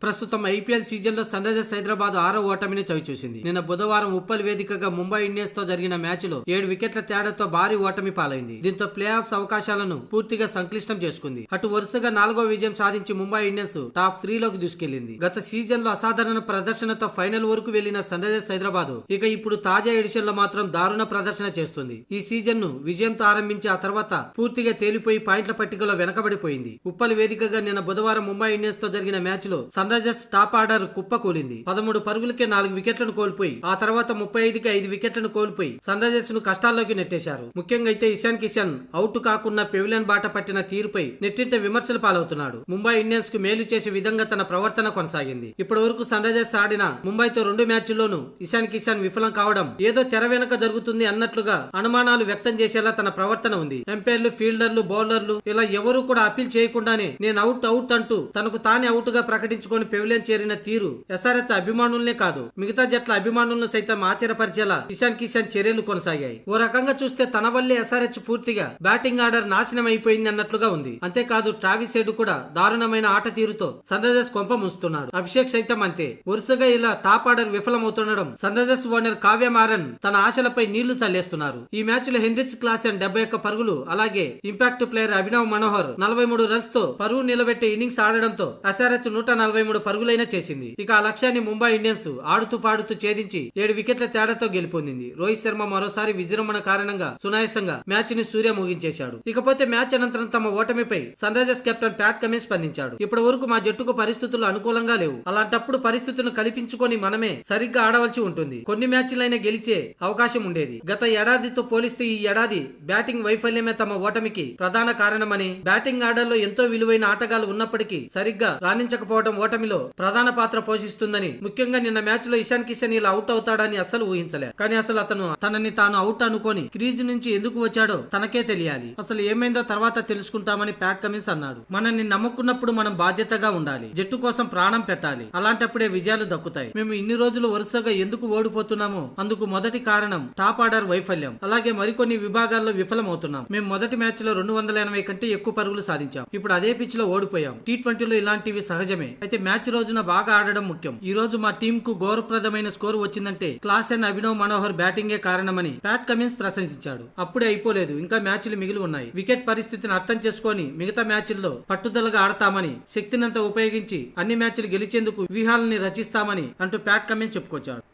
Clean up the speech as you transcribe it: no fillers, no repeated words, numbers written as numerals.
ప్రస్తుతం IPL season లో sun Risers Hyderabad 6వ ఓటమిని చవిచూసింది. నిన్న బుధవారం ఉప్పల్ వేదికగా ముంబై ఇండియన్స్ తో జరిగిన మ్యాచ్ లో 7 వికెట్ల తేడాతో భారీ ఓటమి పాలైంది. దీంతో ప్లే ఆఫ్స్ అవకాశాలను పూర్తిగా సంక్లిష్టం చేసుకుంది. అటు వరుసగా 4వ విజయం సాధించి ముంబై ఇండియన్స్ టాప్ 3 లోకి దూసుకెళ్లింది. గత సీజన్ లో అసాధారణ ప్రదర్శనతో ఫైనల్ వరకు వెళ్లిన సన్ రైజర్స్ హైదరాబాద్ ఇక ఇప్పుడు తాజా ఎడిషన్ లో మాత్రం దారుణ ప్రదర్శన చేస్తుంది. ఈ సీజన్ ను విజయంతో ఆరంభించి ఆ తర్వాత పూర్తిగా తేలిపోయి పాయింట్ల పట్టికలో వెనకబడిపోయింది. ఉప్పల్ వేదికగా నిన్న బుధవారం ముంబై ఇండియన్స్ తో జరిగిన మ్యాచ్ లో సన్ రైజర్స్ టాప్ ఆర్డర్ కుప్పకూలింది. 13 పరుగులకే 4 వికెట్లను కోల్పోయి ఆ తర్వాత 35కి 5 వికెట్లను కోల్పోయి సన్ రైజర్స్ ను కష్టాల్లోకి నెట్టేశారు. ముఖ్యంగా అయితే ఇషాన్ కిషన్ అవుట్ కాకుండా పెవిలియన్ బాట పట్టిన తీరుపై నెట్టింట విమర్శలు పాలవుతున్నాడు. ముంబై ఇండియన్స్ కు మేలు చేసే విధంగా తన ప్రవర్తన కొనసాగింది. ఇప్పటి వరకు సన్ రైజర్స్ ఆడిన ముంబైతో 2 మ్యాచ్ల్లోనూ ఇషాన్ కిషన్ విఫలం కావడం ఏదో తెర వెనక జరుగుతుంది అన్నట్లుగా అనుమానాలు వ్యక్తం చేసేలా తన ప్రవర్తన ఉంది. ఎంపైర్లు, ఫీల్డర్లు, బౌలర్లు ఇలా ఎవరూ కూడా అప్పీల్ చేయకుండానే నేను అవుట్ అంటూ తనకు తానే అవుట్ గా ప్రకటించుకొని పెవిలియన్ చేరిన తీరు ఎస్ఆర్హెచ్ అభిమానులనే కాదు మిగతా జట్ల అభిమానులను సైతం ఆశ్చర్యపరిచేలా ఇషాన్ కిషన్ చర్యలు కొనసాగాయి. ఓ రకంగా చూస్తే తన వల్లే ఎస్ఆర్హెచ్ పూర్తిగా బ్యాటింగ్ ఆర్డర్ నాశనం అయిపోయింది అన్నట్లుగా ఉంది. అంతేకాదు ట్రావిస్ హెడ్ కూడా దారుణమైన ఆట తీరుతో సన్ రైజర్స్ కొంప ముంచుతున్నాడు. అభిషేక్ సైతం అంతే. వరుసగా ఇలా టాప్ ఆర్డర్ విఫలమవుతుండడం Sunrisers owner Kavya Maran తన ఆశలపై నీళ్లు చల్లేస్తున్నారు. ఈ మ్యాచ్ లో హెన్రిచ్ క్లాసెన్ 71 పరుగులు అలాగే impact player Abhinav Manohar 43 runs తో పరువు నిలబెట్టే ఇన్నింగ్స్ ఆడడంతో ఎస్ఆర్హెచ్ 143 పరుగులైనా చేసింది. ఇక ఆ లక్ష్యాన్ని ముంబై ఇండియన్స్ ఆడుతూ పాడుతూ ఛేదించి 7 వికెట్ల తేడాతో గెలుపొందింది. రోహిత్ శర్మ మరోసారి విజృంభణ కారణంగా సునాయాసంగా మ్యాచ్ ని సూర్య ముగించేశాడు. ఇకపోతే మ్యాచ్ అనంతరం తమ ఓటమిపై Sunrisers captain Pat Cummins స్పందించాడు. ఇప్పటి వరకు మా జట్టుకు పరిస్థితులు అనుకూలంగా లేవు. అలాంటప్పుడు పరిస్థితులను కల్పించుకొని మనమే సరిగ్గా ఆడవలసి ఉంటుంది. కొన్ని మ్యాచ్లైనా గెలిచే అవకాశం ఉండేది. గత ఏడాదితో పోలిస్తే ఈ ఏడాది బ్యాటింగ్ వైఫల్యమే తమ ఓటమికి ప్రధాన కారణమని, బ్యాటింగ్ ఆర్డర్ లో ఎంతో విలువైన ఆటగాళ్లు ఉన్నప్పటికీ సరిగ్గా రాణించకపోవడం ఓటమిలో ప్రధాన పాత్ర పోషిస్తుందని, ముఖ్యంగా నిన్న మ్యాచ్ లో ఇషాన్ కిషన్ ఇలా అవుట్ అవుతాడని అస్సలు ఊహించలే. కానీ అసలు అతను తనని తాను అవుట్ అనుకొని క్రీజ్ నుంచి ఎందుకు వచ్చాడో తనకే తెలియాలి. అసలు ఏమైందో తర్వాత తెలుసుకుంటామని ప్యాట్ కమిన్స్ అన్నాడు. మనల్ని నమ్ముకున్నప్పుడు మనం బాధ్యతగా ఉండాలి. జట్టు కోసం ప్రాణం పెట్టాలి. అలాంటప్పుడే విజయాలు దక్కుతాయి. మేము ఇన్ని రోజులు వరుసగా ఎందుకు ఓడిపోతున్నామో అందుకు మొదటి కారణం టాప్ ఆర్డర్ వైఫల్యం. అలాగే మరికొన్ని విభాగాల్లో విఫలమవుతున్నాం. మేము మొదటి మ్యాచ్ లో 280 కంటే ఎక్కువ పరుగులు సాధించాం. ఇప్పుడు అదే పిచ్ లో ఓడిపోయాం. T20లో ఇలాంటివి సహజమే. అయితే మ్యాచ్ రోజున బాగా ఆడడం ముఖ్యం. ఈ రోజు మా టీం కు గౌరవప్రదమైన స్కోర్ వచ్చిందంటే క్లాసెన్, అభినవ్ మనోహర్ బ్యాటింగే కారణమని ప్యాట్ కమిన్స్ ప్రశంసించాడు. అప్పుడే అయిపోలేదు, ఇంకా మ్యాచ్లు మిగిలి ఉన్నాయి. వికెట్ పరిస్థితిని అర్థం చేసుకొని మిగతా మ్యాచ్ల్లో పట్టుదలగా ఆడతామని, శక్తినంతా ఉపయోగించి అన్ని మ్యాచ్లు గెలిచేందుకు వ్యూహాలని రచిస్తామని అంటూ ప్యాట్ కమిన్స్ చెప్పుకొచ్చాడు.